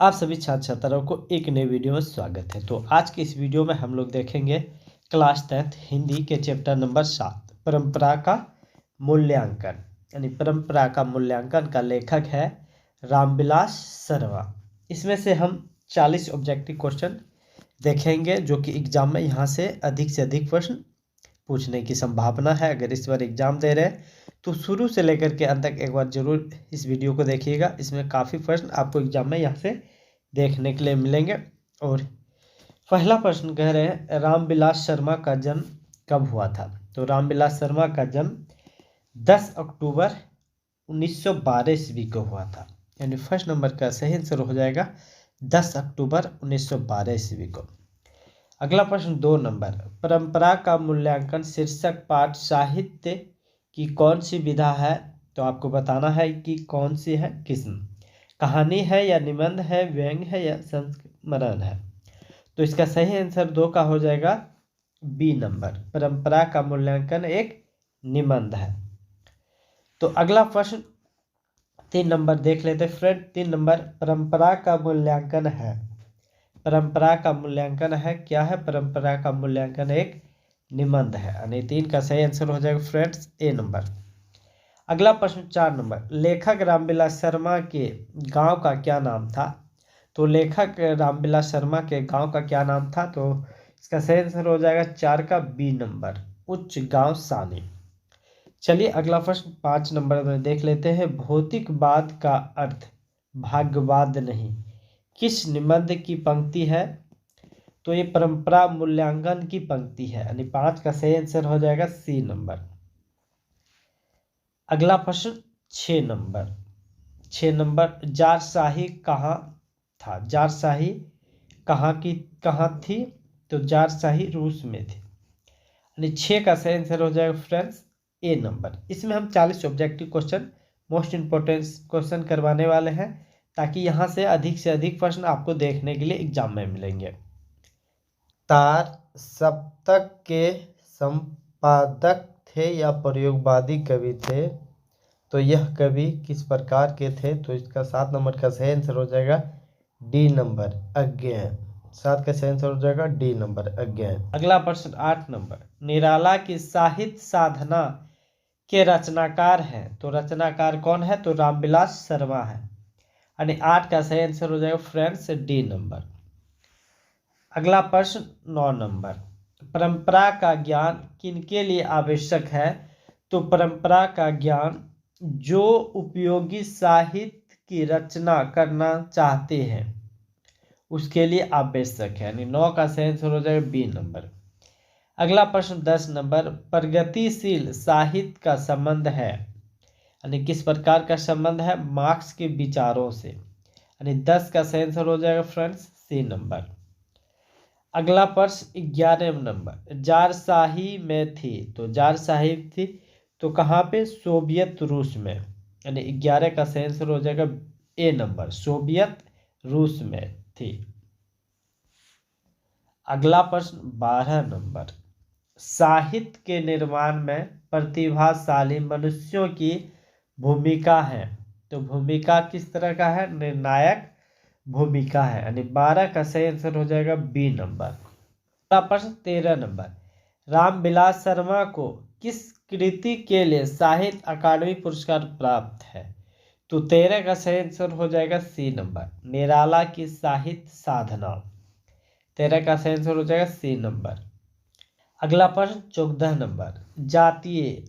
आप सभी छात्र छात्राओं को एक नई वीडियो में स्वागत है। तो आज के इस वीडियो में हम लोग देखेंगे क्लास 10th हिंदी के चैप्टर नंबर 7 परंपरा का मूल्यांकन। यानी परंपरा का मूल्यांकन का लेखक है रामविलास शर्मा। इसमें से हम 40 ऑब्जेक्टिव क्वेश्चन देखेंगे जो कि एग्जाम में यहाँ से अधिक प्रश्न पूछने की संभावना है। अगर इस बार एग्जाम दे रहे हैं तो शुरू से लेकर के अंत तक एक बार जरूर इस वीडियो को देखिएगा। इसमें काफ़ी प्रश्न आपको एग्जाम में यहाँ से देखने के लिए मिलेंगे। और पहला प्रश्न कह रहे हैं रामविलास शर्मा का जन्म कब हुआ था। तो रामविलास शर्मा का जन्म 10 अक्टूबर 1912 ईस्वी को हुआ था। यानी फर्स्ट नंबर का सही आंसर हो जाएगा 10 अक्टूबर 1912 ईस्वी को। अगला प्रश्न 2 नंबर, परंपरा का मूल्यांकन शीर्षक पाठ साहित्य की कौन सी विधा है। तो आपको बताना है कि कौन सी है, किस्म, कहानी है या निबंध है, व्यंग है या संस्मरण है। तो इसका सही आंसर 2 का हो जाएगा बी नंबर, परंपरा का मूल्यांकन एक निबंध है। तो अगला प्रश्न 3 नंबर देख लेते फ्रेंड। 3 नंबर, परंपरा का मूल्यांकन है। परंपरा का मूल्यांकन है क्या है? परंपरा का मूल्यांकन एक निबंध है। यानी 3 का सही आंसर हो जाएगा फ्रेंड्स ए नंबर। अगला प्रश्न 4 नंबर, लेखक रामविलास शर्मा के गांव का क्या नाम था। तो लेखक रामविलास शर्मा के गांव का क्या नाम था। तो इसका सही आंसर हो जाएगा 4 का बी नंबर, उच्च गांव सानी। चलिए अगला प्रश्न 5 नंबर में देख लेते हैं। भौतिकवाद का अर्थ भाग्यवाद नहीं किस निबंध की पंक्ति है। तो ये परंपरा मूल्यांकन की पंक्ति है। यानी 5 का सही आंसर हो जाएगा सी नंबर। अगला प्रश्न 6 नंबर। 6 नंबर, जारशाही कहाँ था। जारशाही कहाँ थी। तो जारशाही रूस में थी। यानी 6 का सही आंसर हो जाएगा फ्रेंड्स ए नंबर। इसमें हम 40 objective question, most important question करवाने वाले हैं ताकि यहाँ से अधिक प्रश्न आपको देखने के लिए एग्जाम में मिलेंगे। तार सप्तक के संपादक थे या प्रयोगवादी कवि थे। तो यह कवि किस प्रकार के थे। तो इसका 7 नंबर का सही आंसर हो जाएगा डी नंबर, अज्ञेय। 7 का सही आंसर हो जाएगा डी नंबर, अज्ञेय। अगला प्रश्न 8 नंबर, निराला की साहित्य साधना के रचनाकार हैं। तो रचनाकार कौन है। तो रामविलास शर्मा है। यानी 8 का सही आंसर हो जाएगा फ्रेंड्स डी नंबर। अगला प्रश्न 9 नंबर, परंपरा का ज्ञान किनके लिए आवश्यक है। तो परंपरा का ज्ञान जो उपयोगी साहित्य की रचना करना चाहते हैं उसके लिए आवश्यक है। यानी 9 का सही आंसर हो जाएगा बी नंबर। अगला प्रश्न 10 नंबर, प्रगतिशील साहित्य का संबंध है। यानी किस प्रकार का संबंध है। मार्क्स के विचारों से। यानी 10 का सही आंसर हो जाएगा फ्रेंड्स सी नंबर। अगला प्रश्न 11 नंबर, जारशाही में थी। तो जारशाही थी तो कहाँ पे। सोवियत रूस में। यानी 11 का सही आंसर हो जाएगा ए नंबर, सोवियत रूस में थी। अगला प्रश्न 12 नंबर, साहित्य के निर्माण में प्रतिभाशाली मनुष्यों की भूमिका है। तो भूमिका किस तरह का है। निर्णायक भूमिका है। यानी 12 का सही आंसर हो जाएगा बी नंबर। अगला प्रश्न 13 नंबर, रामविलास शर्मा को किस कृति के लिए साहित्य अकादमी पुरस्कार प्राप्त है। तो 13 का सही आंसर हो जाएगा सी नंबर, निराला की साहित्य साधना। 13 का सही आंसर हो जाएगा सी नंबर। अगला प्रश्न 14 नंबर, जातीय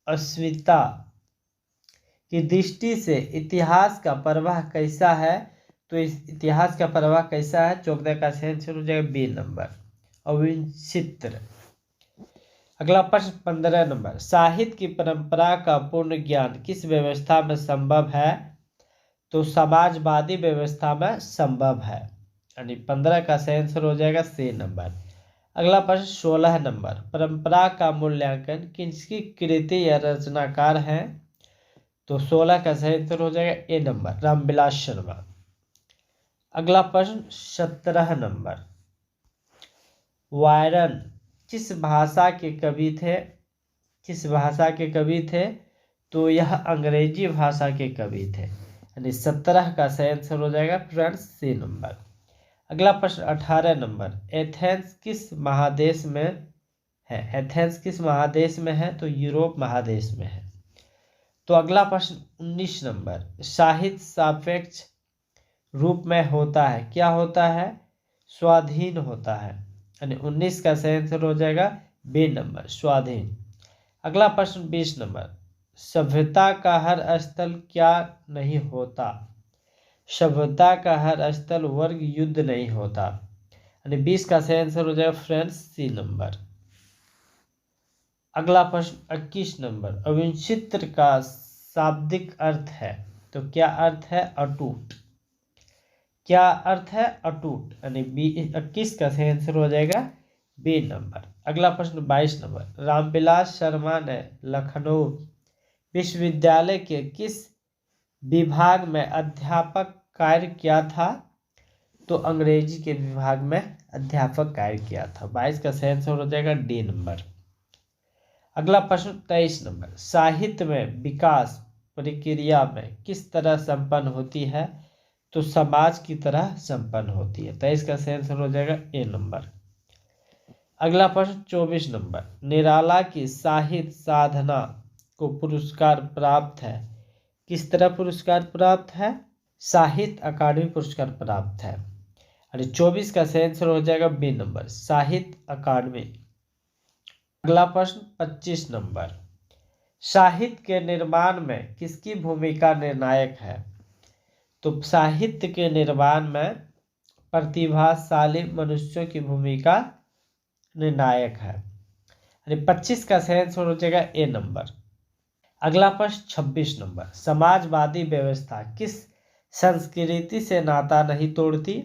अस्मिता की दृष्टि से इतिहास का प्रवाह कैसा है। तो इस इतिहास का प्रवाह कैसा है। 14 का सही आंसर हो जाएगा बी नंबर, अविचित्र। अगला प्रश्न 15 नंबर, साहित्य की परंपरा का पूर्ण ज्ञान किस व्यवस्था में संभव है। तो समाजवादी व्यवस्था में संभव है। यानी 15 का सही आंसर हो जाएगा सी नंबर। अगला प्रश्न 16 नंबर, परंपरा का मूल्यांकन किसकी कृति या रचनाकार है। तो 16 का सही आंसर हो जाएगा ए नंबर, रामविलास शर्मा। अगला प्रश्न 17 नंबर, वायरन किस भाषा के कवि थे। किस भाषा के कवि थे। तो यह अंग्रेजी भाषा के कवि थे। यानी 17 का सही आंसर हो जाएगा फ्रेंड्स सी नंबर। अगला प्रश्न 18 नंबर, एथेंस किस महादेश में है? एथेंस किस महादेश में है? तो यूरोप महादेश में है। तो अगला प्रश्न 19 नंबर, साहित्य सापेक्ष रूप में होता है, क्या होता है? स्वाधीन होता है, यानी 19 का सही आंसर हो जाएगा बी नंबर, स्वाधीन। अगला प्रश्न 20 नंबर, सभ्यता का हर स्थल क्या नहीं होता? सभ्यता का हर स्थल वर्ग युद्ध नहीं होता, यानी 20 का सही आंसर हो जाएगा फ्रेंड्स सी नंबर। अगला प्रश्न 21 नंबर, अविच्छिन्न का शाब्दिक अर्थ है, तो क्या अर्थ है? अटूट। क्या अर्थ है? अटूट, यानी 21 का सही आंसर हो जाएगा बी नंबर। अगला प्रश्न 22 नंबर, रामविलास शर्मा ने लखनऊ विश्वविद्यालय के किस विभाग में अध्यापक कार्य किया था? तो अंग्रेजी के विभाग में अध्यापक कार्य किया था। 22 का सही आंसर हो जाएगा डी नंबर। अगला प्रश्न 23 नंबर, साहित्य में विकास प्रक्रिया में किस तरह संपन्न होती है? तो समाज की तरह संपन्न होती है। 23 का सही आंसर हो जाएगा ए नंबर। अगला प्रश्न 24 नंबर, निराला की साहित्य साधना को पुरस्कार प्राप्त है, किस तरह पुरस्कार प्राप्त है? साहित्य अकादमी पुरस्कार प्राप्त है, अरे 24 का सही आंसर हो जाएगा बी नंबर, साहित्य अकादमी। अगला प्रश्न 25 नंबर, साहित्य के निर्माण में किसकी भूमिका निर्णायक है? तो साहित्य के निर्माण में प्रतिभाशाली मनुष्यों की भूमिका निर्णायक है, यानी 25 का सही आंसर हो जाएगा ए नंबर। अगला प्रश्न 26 नंबर, समाजवादी व्यवस्था किस संस्कृति से नाता नहीं तोड़ती?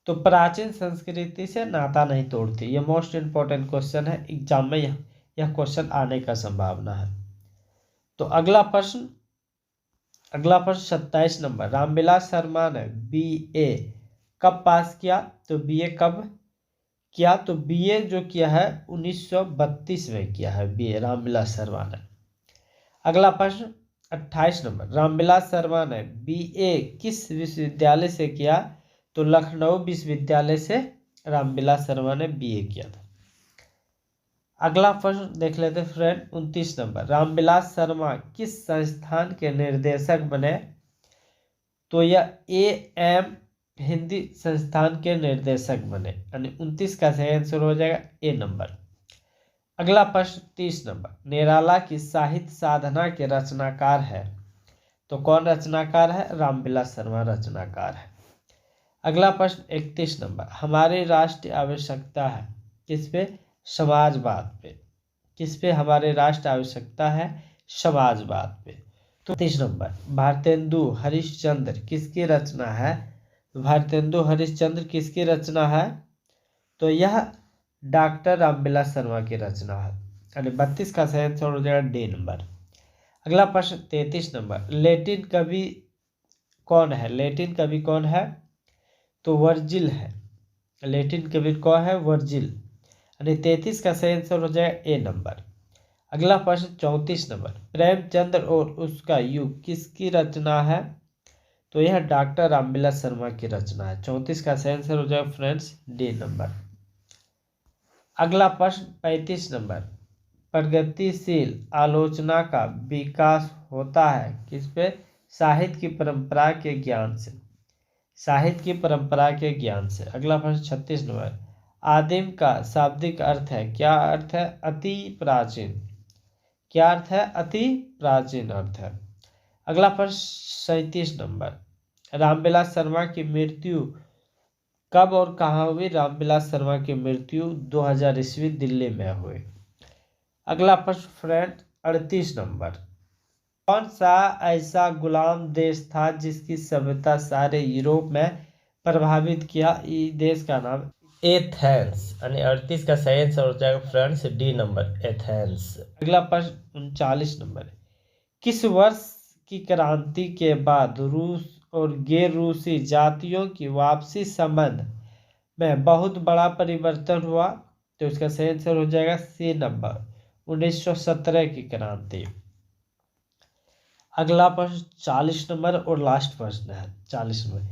तो प्राचीन संस्कृति से नाता नहीं तोड़ती। यह मोस्ट इंपॉर्टेंट क्वेश्चन है, एग्जाम में यह क्वेश्चन आने का संभावना है। तो अगला प्रश्न 27 नंबर, रामविलास शर्मा ने बीए कब पास किया? तो बीए कब किया? तो बीए जो किया है 1932 में किया है बीए रामविलास शर्मा ने। अगला प्रश्न 28 नंबर, रामविलास शर्मा ने बीए किस विश्वविद्यालय से किया? तो लखनऊ विश्वविद्यालय से रामविलास शर्मा ने बीए किया था। अगला प्रश्न देख लेते फ्रेंड 29 नंबर, रामविलास शर्मा किस संस्थान के निर्देशक बने? तो यह AM हिंदी संस्थान के निर्देशक बने, यानी 29 का सही आंसर हो जाएगा ए नंबर। अगला प्रश्न 30 नंबर, निराला की साहित्य साधना के रचनाकार है, तो कौन रचनाकार है? रामविलास शर्मा रचनाकार है। अगला प्रश्न 31 नंबर, हमारी राष्ट्रीय आवश्यकता है किस पे? समाजवाद पे। किस पे हमारी राष्ट्रीय आवश्यकता है? समाजवाद पे। तो 30 नंबर, भारतेंदु हरिश्चंद्र किसकी रचना है? भारतेंदु हरिश्चंद्र किसकी रचना है? तो यह डॉक्टर रामविलास शर्मा की रचना है, यानी 32 का सही आंसर हो जाएगा डी नंबर। अगला प्रश्न 33 नंबर, लैटिन कवि कौन है? लैटिन कवि कौन है? तो वर्जिल है। लैटिन कवि कौन है? वर्जिल, यानी 33 का सही आंसर हो जाएगा ए नंबर। अगला प्रश्न 34 नंबर, प्रेमचंद्र और उसका युग किसकी रचना है? तो यह डॉक्टर रामविलास शर्मा की रचना है। 34 का सही आंसर हो जाएगा फ्रेंड्स डी नंबर। अगला प्रश्न 35 नंबर, प्रगतिशील आलोचना का विकास होता है किस पे? साहित्य की परंपरा के ज्ञान से। साहित्य की परंपरा के ज्ञान से। अगला प्रश्न 36 नंबर, आदिम का शाब्दिक अर्थ है, क्या अर्थ है? अति प्राचीन। क्या अर्थ है? अति प्राचीन अर्थ है। अगला प्रश्न 37 नंबर, रामविलास शर्मा की मृत्यु कब और कहाँ हुई? रामविलास शर्मा की मृत्यु 2000 ईस्वी दिल्ली में हुई। अगला प्रश्न फ्रेंड 38 नंबर, कौन सा ऐसा गुलाम देश था जिसकी सभ्यता सारे यूरोप में प्रभावित किया? इस देश का नाम एथेंस, यानी 38 का सही आंसर हो जाएगा फ्रेंड्स डी नंबर, एथेंस। अगला प्रश्न 39 नंबर, किस वर्ष की क्रांति के बाद रूस और गैर रूसी जातियों की वापसी संबंध में बहुत बड़ा परिवर्तन हुआ? तो इसका सही आंसर हो जाएगा सी नंबर, 1917 की क्रांति। अगला प्रश्न 40 नंबर और लास्ट प्रश्न है 40 नंबर।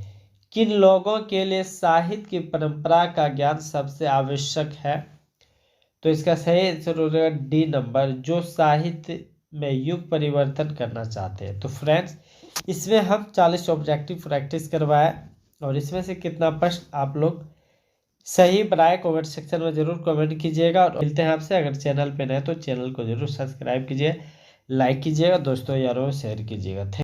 किन लोगों के लिए साहित्य की परंपरा का ज्ञान सबसे आवश्यक है? तो इसका सही आंसर हो जाएगा डी नंबर, जो साहित्य में युग परिवर्तन करना चाहते हैं। तो फ्रेंड्स, इसमें हम 40 ऑब्जेक्टिव प्रैक्टिस करवाए और इसमें से कितना प्रश्न आप लोग सही बनाए कमेंट सेक्शन में जरूर कमेंट कीजिएगा। और मिलते हैं आपसे। अगर चैनल पे नए तो चैनल को जरूर सब्सक्राइब कीजिए, लाइक कीजिएगा, दोस्तों यारों शेयर कीजिएगा।